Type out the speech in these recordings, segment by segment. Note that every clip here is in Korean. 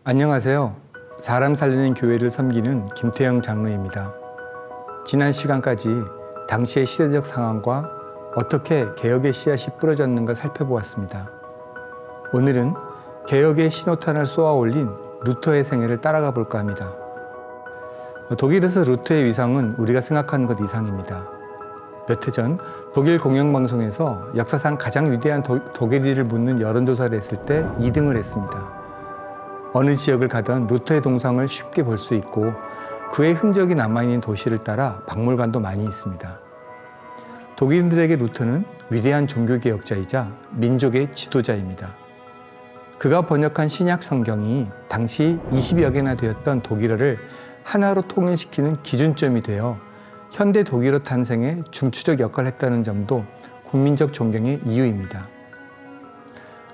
안녕하세요. 사람 살리는 교회를 섬기는 김태형 장로입니다. 지난 시간까지 당시의 시대적 상황과 어떻게 개혁의 씨앗이 뿌려졌는가 살펴보았습니다. 오늘은 개혁의 신호탄을 쏘아 올린 루터의 생애를 따라가 볼까 합니다. 독일에서 루터의 위상은 우리가 생각하는 것 이상입니다. 몇 해 전 독일 공영방송에서 역사상 가장 위대한 독일인을 묻는 여론조사를 했을 때 2등을 했습니다. 어느 지역을 가든 루터의 동상을 쉽게 볼 수 있고 그의 흔적이 남아있는 도시를 따라 박물관도 많이 있습니다. 독일인들에게 루터는 위대한 종교개혁자이자 민족의 지도자입니다. 그가 번역한 신약 성경이 당시 20여 개나 되었던 독일어를 하나로 통일시키는 기준점이 되어 현대 독일어 탄생에 중추적 역할을 했다는 점도 국민적 존경의 이유입니다.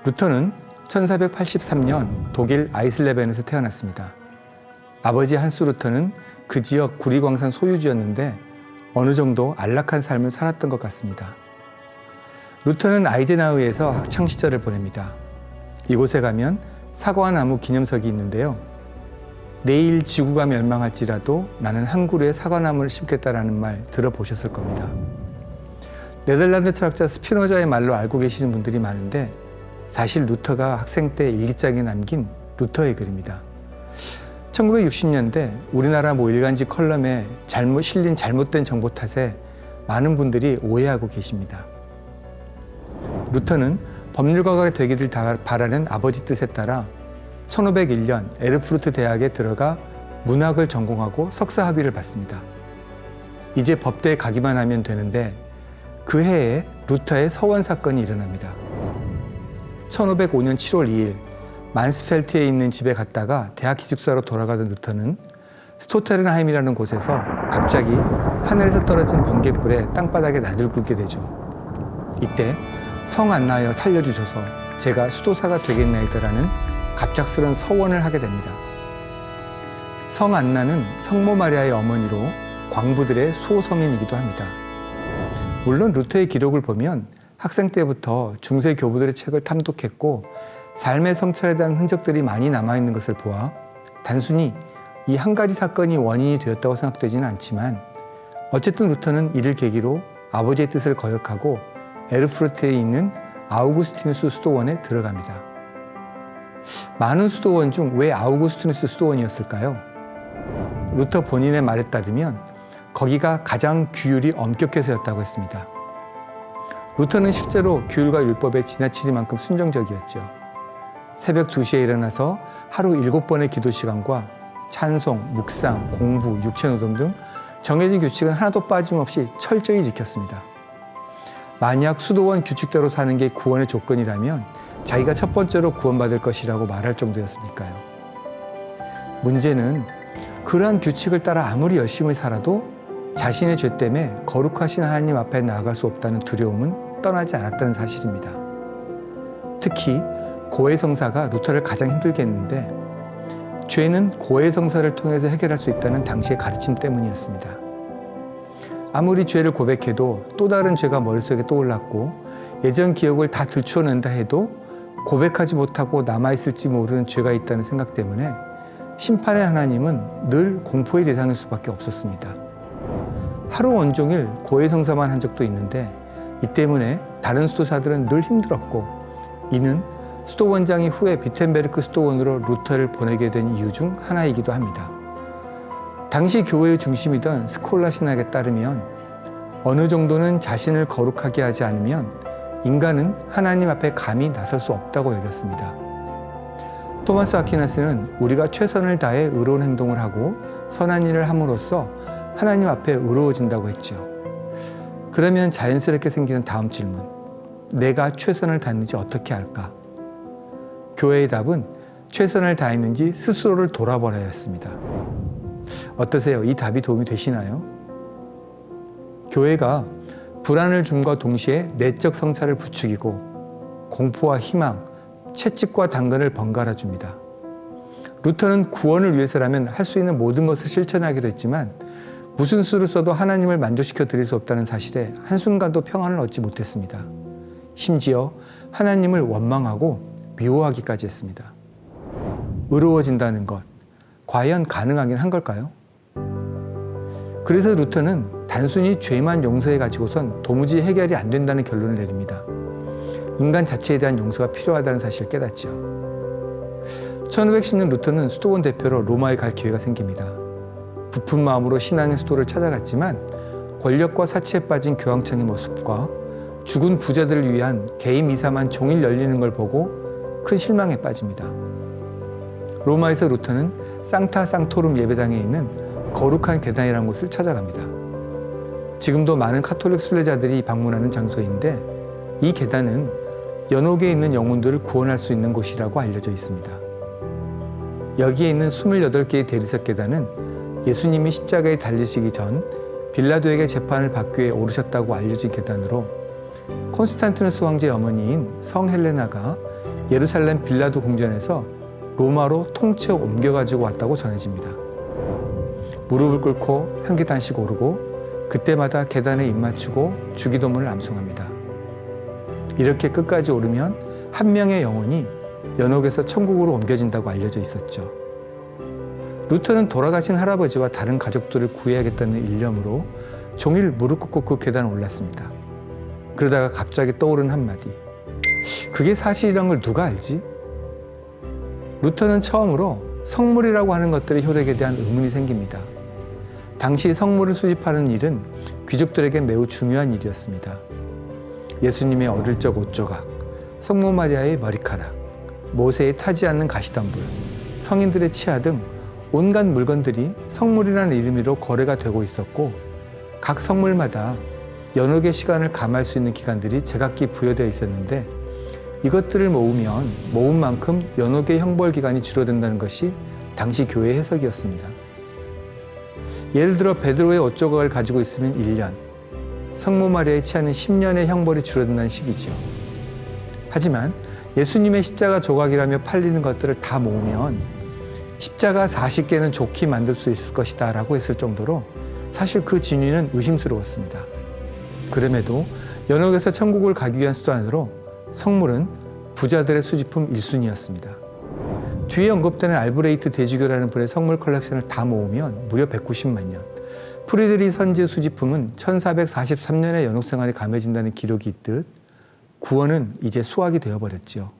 루터는 1483년 독일 아이슬레벤에서 태어났습니다. 아버지 한스 루터는 그 지역 구리광산 소유주였는데 어느 정도 안락한 삶을 살았던 것 같습니다. 루터는 아이젠하우에서 학창시절을 보냅니다. 이곳에 가면 사과나무 기념석이 있는데요. 내일 지구가 멸망할지라도 나는 한 그루의 사과나무를 심겠다라는 말 들어보셨을 겁니다. 네덜란드 철학자 스피노자의 말로 알고 계시는 분들이 많은데 사실 루터가 학생 때 일기장에 남긴 루터의 글입니다. 1960년대 우리나라 모 일간지 컬럼에 실린 잘못된 정보 탓에 많은 분들이 오해하고 계십니다. 루터는 법률가가 되기를 바라는 아버지 뜻에 따라 1501년 에르푸르트 대학에 들어가 문학을 전공하고 석사 학위를 받습니다. 이제 법대에 가기만 하면 되는데 그 해에 루터의 서원 사건이 일어납니다. 1505년 7월 2일 만스펠트에 있는 집에 갔다가 대학 기숙사로 돌아가던 루터는 스토테른하임이라는 곳에서 갑자기 하늘에서 떨어진 번갯불에 땅바닥에 나들굴게 되죠. 이때 성 안나여 살려주셔서 제가 수도사가 되겠나이다라는 갑작스런 서원을 하게 됩니다. 성 안나는 성모 마리아의 어머니로 광부들의 수호성인이기도 합니다. 물론 루터의 기록을 보면 학생 때부터 중세 교부들의 책을 탐독했고 삶의 성찰에 대한 흔적들이 많이 남아있는 것을 보아 단순히 이 한 가지 사건이 원인이 되었다고 생각되지는 않지만 어쨌든 루터는 이를 계기로 아버지의 뜻을 거역하고 에르푸르트에 있는 아우구스티누스 수도원에 들어갑니다. 많은 수도원 중 왜 아우구스티누스 수도원이었을까요? 루터 본인의 말에 따르면 거기가 가장 규율이 엄격해서였다고 했습니다. 루터는 실제로 규율과 율법에 지나치리만큼 순종적이었죠. 새벽 2시에 일어나서 하루 7번의 기도 시간과 찬송, 묵상, 공부, 육체노동 등 정해진 규칙은 하나도 빠짐없이 철저히 지켰습니다. 만약 수도원 규칙대로 사는 게 구원의 조건이라면 자기가 첫 번째로 구원받을 것이라고 말할 정도였으니까요. 문제는 그러한 규칙을 따라 아무리 열심히 살아도 자신의 죄 때문에 거룩하신 하나님 앞에 나아갈 수 없다는 두려움은 떠나지 않았다는 사실입니다. 특히 고해성사가 루터를 가장 힘들게 했는데 죄는 고해성사를 통해서 해결할 수 있다는 당시의 가르침 때문이었습니다. 아무리 죄를 고백해도 또 다른 죄가 머릿속에 떠올랐고 예전 기억을 다 들추어낸다 해도 고백하지 못하고 남아있을지 모르는 죄가 있다는 생각 때문에 심판의 하나님은 늘 공포의 대상일 수밖에 없었습니다. 하루 온종일 고해성사만 한 적도 있는데 이 때문에 다른 수도사들은 늘 힘들었고 이는 수도원장이 후에 비텐베르크 수도원으로 루터를 보내게 된 이유 중 하나이기도 합니다. 당시 교회의 중심이던 스콜라 신학에 따르면 어느 정도는 자신을 거룩하게 하지 않으면 인간은 하나님 앞에 감히 나설 수 없다고 여겼습니다. 토마스 아퀴나스는 우리가 최선을 다해 의로운 행동을 하고 선한 일을 함으로써 하나님 앞에 의로워진다고 했죠. 그러면 자연스럽게 생기는 다음 질문, 내가 최선을 다했는지 어떻게 알까? 교회의 답은 최선을 다했는지 스스로를 돌아보아야 했습니다. 어떠세요? 이 답이 도움이 되시나요? 교회가 불안을 줌과 동시에 내적 성찰을 부추기고 공포와 희망, 채찍과 당근을 번갈아 줍니다. 루터는 구원을 위해서라면 할 수 있는 모든 것을 실천하기로 했지만 무슨 수를 써도 하나님을 만족시켜 드릴 수 없다는 사실에 한순간도 평안을 얻지 못했습니다. 심지어 하나님을 원망하고 미워하기까지 했습니다. 의로워진다는 것, 과연 가능하긴 한 걸까요? 그래서 루터는 단순히 죄만 용서해 가지고선 도무지 해결이 안 된다는 결론을 내립니다. 인간 자체에 대한 용서가 필요하다는 사실을 깨닫죠. 1510년 루터는 수도원 대표로 로마에 갈 기회가 생깁니다. 부푼 마음으로 신앙의 수도를 찾아갔지만 권력과 사치에 빠진 교황청의 모습과 죽은 부자들을 위한 개인 미사만 종일 열리는 걸 보고 큰 실망에 빠집니다. 로마에서 루터는 상타 상토룸 예배당에 있는 거룩한 계단이라는 곳을 찾아갑니다. 지금도 많은 카톨릭 순례자들이 방문하는 장소인데 이 계단은 연옥에 있는 영혼들을 구원할 수 있는 곳이라고 알려져 있습니다. 여기에 있는 28개의 대리석 계단은 예수님이 십자가에 달리시기 전 빌라도에게 재판을 받기 위해 오르셨다고 알려진 계단으로 콘스탄티누스 황제의 어머니인 성 헬레나가 예루살렘 빌라도 궁전에서 로마로 통째로 옮겨가지고 왔다고 전해집니다. 무릎을 꿇고 한 계단씩 오르고 그때마다 계단에 입맞추고 주기도문을 암송합니다. 이렇게 끝까지 오르면 한 명의 영혼이 연옥에서 천국으로 옮겨진다고 알려져 있었죠. 루터는 돌아가신 할아버지와 다른 가족들을 구해야겠다는 일념으로 종일 무릎 꿇고 그 계단을 올랐습니다. 그러다가 갑자기 떠오른 한마디. 그게 사실이란 걸 누가 알지? 루터는 처음으로 성물이라고 하는 것들의 효력에 대한 의문이 생깁니다. 당시 성물을 수집하는 일은 귀족들에게 매우 중요한 일이었습니다. 예수님의 어릴 적 옷조각, 성모 마리아의 머리카락, 모세의 타지 않는 가시덤불, 성인들의 치아 등 온갖 물건들이 성물이라는 이름으로 거래가 되고 있었고 각 성물마다 연옥의 시간을 감할 수 있는 기간들이 제각기 부여되어 있었는데 이것들을 모으면 모은 만큼 연옥의 형벌 기간이 줄어든다는 것이 당시 교회의 해석이었습니다. 예를 들어 베드로의 옷조각을 가지고 있으면 1년, 성모 마리아의 치아는 10년의 형벌이 줄어든다는 식이지요. 하지만 예수님의 십자가 조각이라며 팔리는 것들을 다 모으면 십자가 40개는 좋게 만들 수 있을 것이다 라고 했을 정도로 사실 그 진위는 의심스러웠습니다. 그럼에도 연옥에서 천국을 가기 위한 수단으로 성물은 부자들의 수집품 1순위였습니다. 뒤에 언급되는 알브레이트 대주교라는 분의 성물 컬렉션을 다 모으면 무려 190만 년. 프리드리 선지의 수집품은 1443년에 연옥 생활이 감해진다는 기록이 있듯 구원은 이제 수학이 되어버렸죠.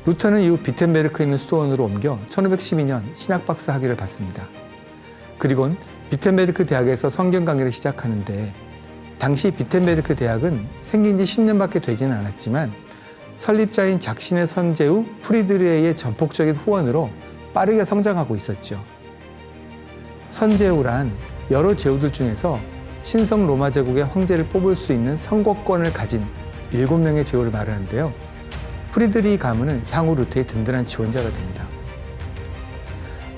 루터는 이후 비텐베르크에 있는 수도원으로 옮겨 1512년 신학박사 학위를 받습니다. 그리고는 비텐베르크 대학에서 성경 강의를 시작하는데 당시 비텐베르크 대학은 생긴 지 10년밖에 되지는 않았지만 설립자인 작신의 선제후 프리드리히의 전폭적인 후원으로 빠르게 성장하고 있었죠. 선제후란 여러 제후들 중에서 신성 로마 제국의 황제를 뽑을 수 있는 선거권을 가진 7명의 제후를 말하는데요. 프리드리히 가문은 향후 루터의 든든한 지원자가 됩니다.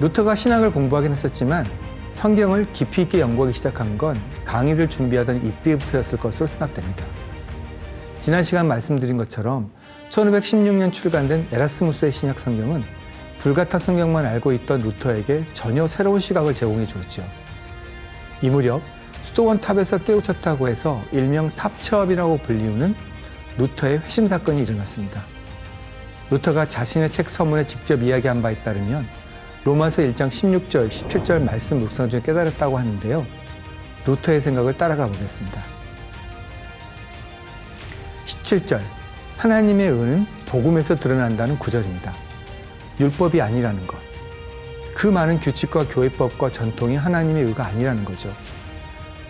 루터가 신학을 공부하긴 했었지만 성경을 깊이 있게 연구하기 시작한 건 강의를 준비하던 이때부터였을 것으로 생각됩니다. 지난 시간 말씀드린 것처럼 1516년 출간된 에라스무스의 신약 성경은 불같은 성경만 알고 있던 루터에게 전혀 새로운 시각을 제공해 주었죠. 이 무렵 수도원 탑에서 깨우쳤다고 해서 일명 탑체업이라고 불리우는 루터의 회심 사건이 일어났습니다. 루터가 자신의 책 서문에 직접 이야기한 바에 따르면 로마서 1장 16절, 17절 말씀 묵상 중에 깨달았다고 하는데요. 루터의 생각을 따라가 보겠습니다. 17절, 하나님의 의는 복음에서 드러난다는 구절입니다. 율법이 아니라는 것. 그 많은 규칙과 교회법과 전통이 하나님의 의가 아니라는 거죠.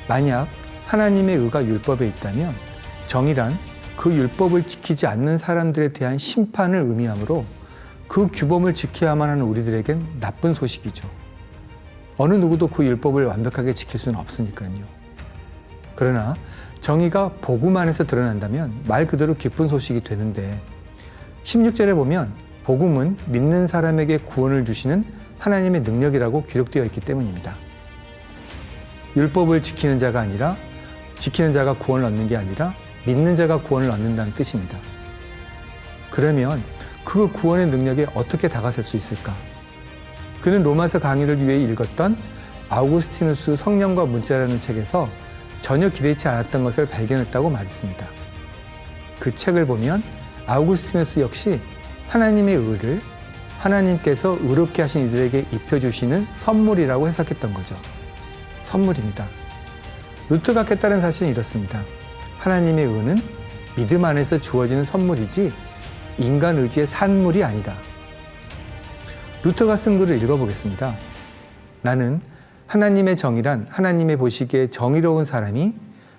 만약 하나님의 의가 율법에 있다면 정의란 그 율법을 지키지 않는 사람들에 대한 심판을 의미하므로 그 규범을 지켜야만 하는 우리들에겐 나쁜 소식이죠. 어느 누구도 그 율법을 완벽하게 지킬 수는 없으니까요. 그러나 정의가 복음 안에서 드러난다면 말 그대로 기쁜 소식이 되는데 16절에 보면 복음은 믿는 사람에게 구원을 주시는 하나님의 능력이라고 기록되어 있기 때문입니다. 율법을 지키는 자가 아니라 지키는 자가 구원을 얻는 게 아니라 믿는 자가 구원을 얻는다는 뜻입니다. 그러면 그 구원의 능력에 어떻게 다가설 수 있을까? 그는 로마서 강의를 위해 읽었던 아우구스티누스 성령과 문자라는 책에서 전혀 기대치 않았던 것을 발견했다고 말했습니다. 그 책을 보면 아우구스티누스 역시 하나님의 의를 하나님께서 의롭게 하신 이들에게 입혀주시는 선물이라고 해석했던 거죠. 선물입니다. 루터가 깨달은 사실은 이렇습니다. 하나님의 의는 믿음 안에서 주어지는 선물이지 인간 의지의 산물이 아니다. 루터가 쓴 글을 읽어보겠습니다. 나는 하나님의 정의란 하나님의 보시기에 정의로운 사람이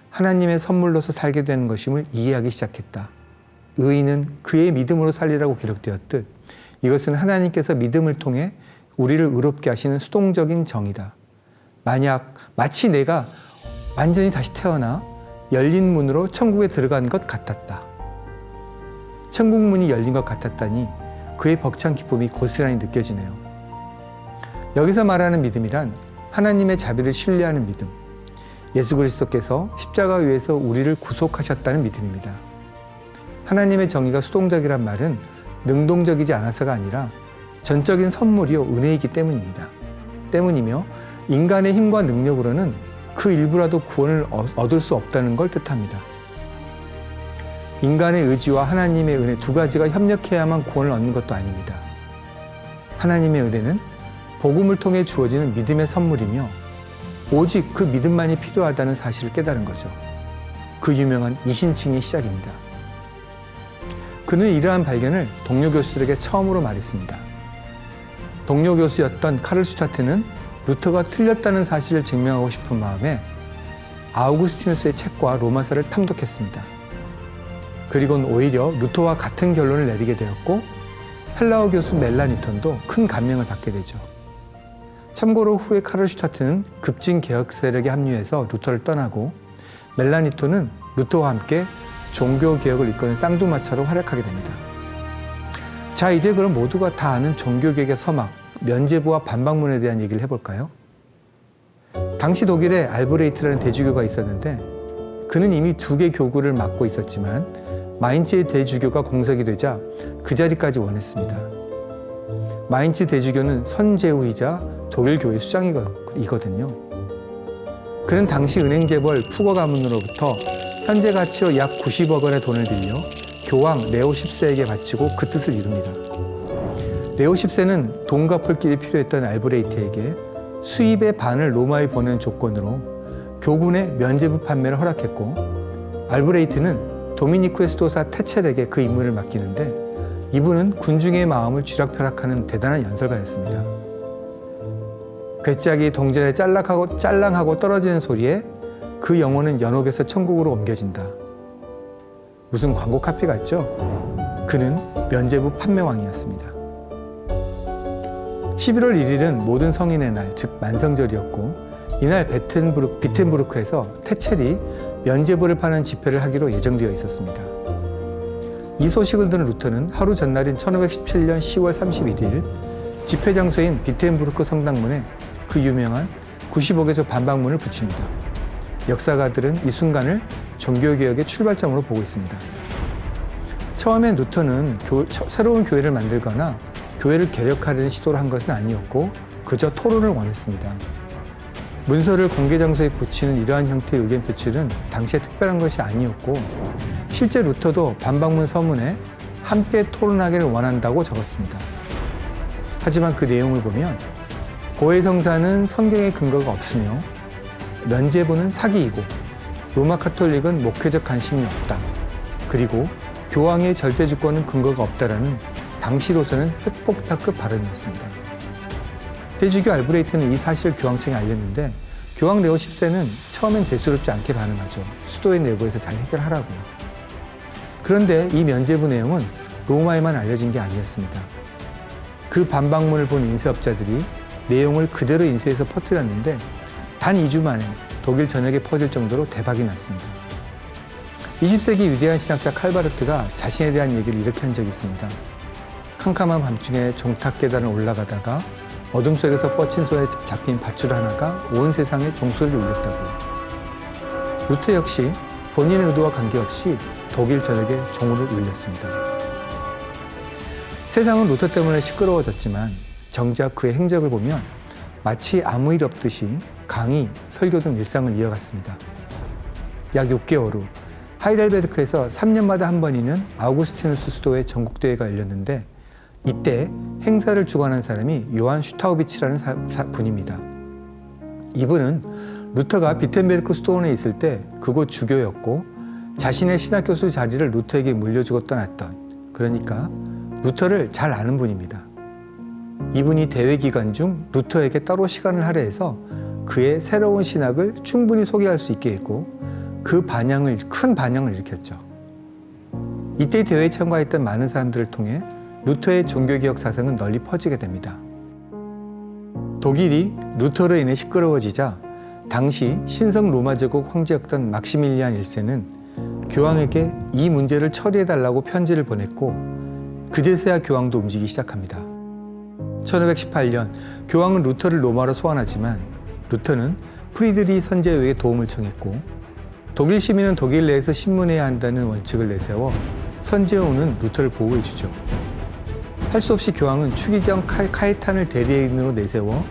하나님의 선물로서 살게 되는 것임을 이해하기 시작했다. 의인은 그의 믿음으로 살리라고 기록되었듯 이것은 하나님께서 믿음을 통해 우리를 의롭게 하시는 수동적인 정의다. 마치 내가 완전히 다시 태어나 열린 문으로 천국에 들어간 것 같았다. 천국 문이 열린 것 같았다니 그의 벅찬 기쁨이 고스란히 느껴지네요. 여기서 말하는 믿음이란 하나님의 자비를 신뢰하는 믿음, 예수 그리스도께서 십자가 위에서 우리를 구속하셨다는 믿음입니다. 하나님의 정의가 수동적이란 말은 능동적이지 않아서가 아니라 전적인 선물이요 은혜이기 때문이며 인간의 힘과 능력으로는 그 일부라도 구원을 얻을 수 없다는 걸 뜻합니다. 인간의 의지와 하나님의 은혜 두 가지가 협력해야만 구원을 얻는 것도 아닙니다. 하나님의 은혜는 복음을 통해 주어지는 믿음의 선물이며 오직 그 믿음만이 필요하다는 사실을 깨달은 거죠. 그 유명한 이신칭의 시작입니다. 그는 이러한 발견을 동료 교수들에게 처음으로 말했습니다. 동료 교수였던 카를 슈타트는 루터가 틀렸다는 사실을 증명하고 싶은 마음에 아우구스티누스의 책과 로마서를 탐독했습니다. 그리고는 오히려 루터와 같은 결론을 내리게 되었고 헬라어 교수 멜라니톤도 큰 감명을 받게 되죠. 참고로 후에 카를 슈타트는 급진 개혁 세력에 합류해서 루터를 떠나고 멜라니톤은 루터와 함께 종교개혁을 이끄는 쌍두마차로 활약하게 됩니다. 자, 이제 그럼 모두가 다 아는 종교개혁의 서막, 면죄부와 반박문에 대한 얘기를 해볼까요? 당시 독일에 알브레이트라는 대주교가 있었는데 그는 이미 2개 교구를 맡고 있었지만 마인츠의 대주교가 공석이 되자 그 자리까지 원했습니다. 마인츠 대주교는 선제후이자 독일 교회 수장이거든요. 그는 당시 은행재벌 푸거 가문으로부터 현재 가치로 약 90억 원의 돈을 빌려 교황 레오 10세에게 바치고 그 뜻을 이룹니다. 레오 10세는 돈 갚을 길이 필요했던 알브레이트에게 수입의 반을 로마에 보내는 조건으로 교군의 면죄부 판매를 허락했고 알브레이트는 도미니쿠의 수도사 테첼에게 그 임무를 맡기는데 이분은 군중의 마음을 쥐락펴락하는 대단한 연설가였습니다. 괴짝이 동전에 짤랑하고 떨어지는 소리에 그 영혼은 연옥에서 천국으로 옮겨진다. 무슨 광고 카피 같죠? 그는 면죄부 판매왕이었습니다. 11월 1일은 모든 성인의 날, 즉 만성절이었고 이날 비텐부르크에서 테첼이 면죄부를 파는 집회를 하기로 예정되어 있었습니다. 이 소식을 들은 루터는 하루 전날인 1517년 10월 31일 집회 장소인 비텐부르크 성당문에 그 유명한 90억의 반박문을 붙입니다. 역사가들은 이 순간을 종교개혁의 출발점으로 보고 있습니다. 처음엔 루터는 새로운 교회를 만들거나 교회를 개혁하려는 시도를 한 것은 아니었고 그저 토론을 원했습니다. 문서를 공개 장소에 붙이는 이러한 형태의 의견 표출은 당시에 특별한 것이 아니었고 실제 루터도 반박문 서문에 함께 토론하기를 원한다고 적었습니다. 하지만 그 내용을 보면 고해성사는 성경에 근거가 없으며 면죄부는 사기이고 로마 카톨릭은 목회적 관심이 없다. 그리고 교황의 절대 주권은 근거가 없다라는 당시로서는 획폭탄급 발언이었습니다. 대주교 알브레이트는 이 사실을 교황청에 알렸는데 교황 레오 10세는 처음엔 대수롭지 않게 반응하죠. 수도의 내부에서 잘 해결하라고요. 그런데 이 면죄부 내용은 로마에만 알려진 게 아니었습니다. 그 반박문을 본 인쇄업자들이 내용을 그대로 인쇄해서 퍼뜨렸는데 단 2주 만에 독일 전역에 퍼질 정도로 대박이 났습니다. 20세기 위대한 신학자 칼바르트가 자신에 대한 얘기를 이렇게 한 적이 있습니다. 캄캄한 밤중에 종탑 계단을 올라가다가 어둠 속에서 뻗친 손에 잡힌 밧줄 하나가 온 세상에 종소리를 울렸다고요. 루터 역시 본인의 의도와 관계없이 독일 전역에 종을 울렸습니다. 세상은 루터 때문에 시끄러워졌지만 정작 그의 행적을 보면 마치 아무 일 없듯이 강의, 설교 등 일상을 이어갔습니다. 약 6개월 후 하이델베르크에서 3년마다 한 번 있는 아우구스티누스 수도의 전국대회가 열렸는데 이때 행사를 주관한 사람이 요한 슈타우비치라는 분입니다. 이분은 루터가 비텐베르크 수도원에 있을 때 그곳 주교였고 자신의 신학교수 자리를 루터에게 물려주고 떠났던, 그러니까 루터를 잘 아는 분입니다. 이분이 대회 기간 중 루터에게 따로 시간을 할애해서 그의 새로운 신학을 충분히 소개할 수 있게 했고 큰 반향을 일으켰죠. 이때 대회에 참가했던 많은 사람들을 통해 루터의 종교개혁 사상은 널리 퍼지게 됩니다. 독일이 루터로 인해 시끄러워지자 당시 신성 로마 제국 황제였던 막시밀리안 1세는 교황에게 이 문제를 처리해달라고 편지를 보냈고 그제서야 교황도 움직이기 시작합니다. 1518년 교황은 루터를 로마로 소환하지만 루터는 프리드리 선제회에 도움을 청했고 독일 시민은 독일 내에서 신문해야 한다는 원칙을 내세워 선제호는 루터를 보호해주죠. 할 수 없이 교황은 추기경 카에탄을 대리인으로 내세워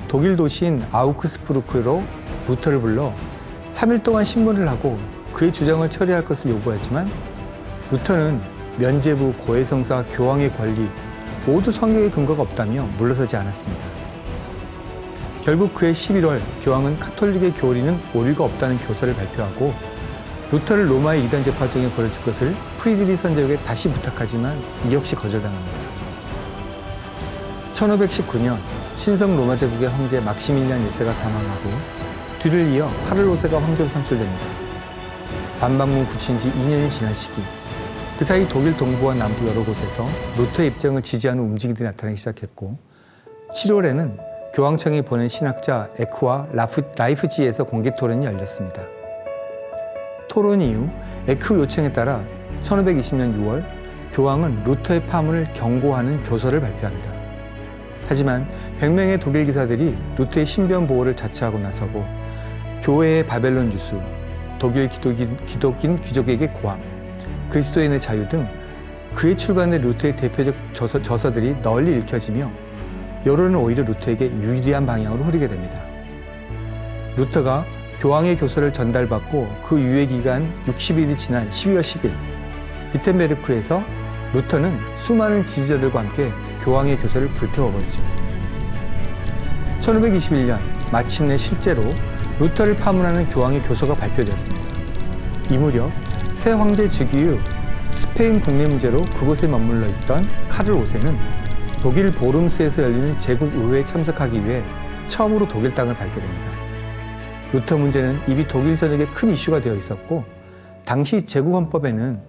독일 도시인 아우크스부르크로 루터를 불러 3일 동안 신문을 하고 그의 주장을 처리할 것을 요구하지만 루터는 면죄부, 고해성사, 교황의 권리 모두 성경에 근거가 없다며 물러서지 않았습니다. 결국 그해 11월 교황은 카톨릭의 교리는 오류가 없다는 교서를 발표하고 루터를 로마의 이단 재판 중에 벌여줄 것을 프리드리 선제에게 다시 부탁하지만 이 역시 거절당합니다. 1519년 신성 로마 제국의 황제 막시밀리안 1세가 사망하고 뒤를 이어 카를 5세가 황제로 선출됩니다. 반반문 붙인 지 2년이 지난 시기, 그 사이 독일 동부와 남부 여러 곳에서 루터의 입장을 지지하는 움직임들이 나타나기 시작했고 7월에는 교황청이 보낸 신학자 에크와 라이프치히에서 공개 토론이 열렸습니다. 토론 이후 에크 요청에 따라 1520년 6월 교황은 루터의 파문을 경고하는 교서를 발표합니다. 하지만 100명의 독일 기사들이 루터의 신변 보호를 자처하고 나서고 교회의 바벨론 유수, 독일 기독인 귀족에게 고함, 그리스도인의 자유 등 그의 출간된 루터의 대표적 저서들이 널리 읽혀지며 여론은 오히려 루터에게 유리한 방향으로 흐르게 됩니다. 루터가 교황의 교서를 전달받고 그 유예 기간 60일이 지난 12월 10일 비텐베르크에서 루터는 수많은 지지자들과 함께 교황의 교서를 불태워버리죠. 1521년 마침내 실제로 루터를 파문하는 교황의 교서가 발표되었습니다. 이 무렵 새 황제 즉위 후 스페인 국내 문제로 그곳에 머물러 있던 카를 5세는 독일 보름스에서 열리는 제국 의회에 참석하기 위해 처음으로 독일 땅을 밟게 됩니다. 루터 문제는 이미 독일 전역에 큰 이슈가 되어 있었고 당시 제국 헌법에는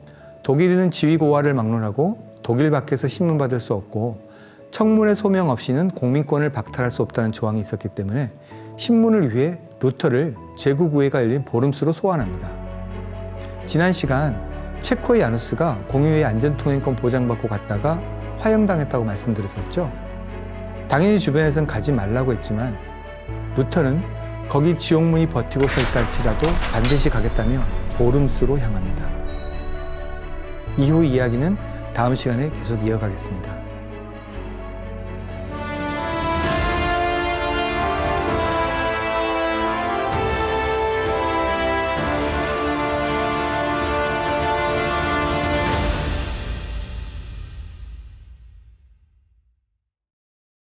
독일인은 지위고하를 막론하고 독일 밖에서 신문받을 수 없고 청문회 소명 없이는 공민권을 박탈할 수 없다는 조항이 있었기 때문에 신문을 위해 루터를 제국의회가 열린 보름스로 소환합니다. 지난 시간 체코의 야누스가 공의회의 안전통행권 보장받고 갔다가 화형당했다고 말씀드렸었죠. 당연히 주변에선 가지 말라고 했지만 루터는 거기 지옥문이 버티고 서 있다 할지라도 반드시 가겠다며 보름스로 향합니다. 이후 이야기는 다음 시간에 계속 이어가겠습니다.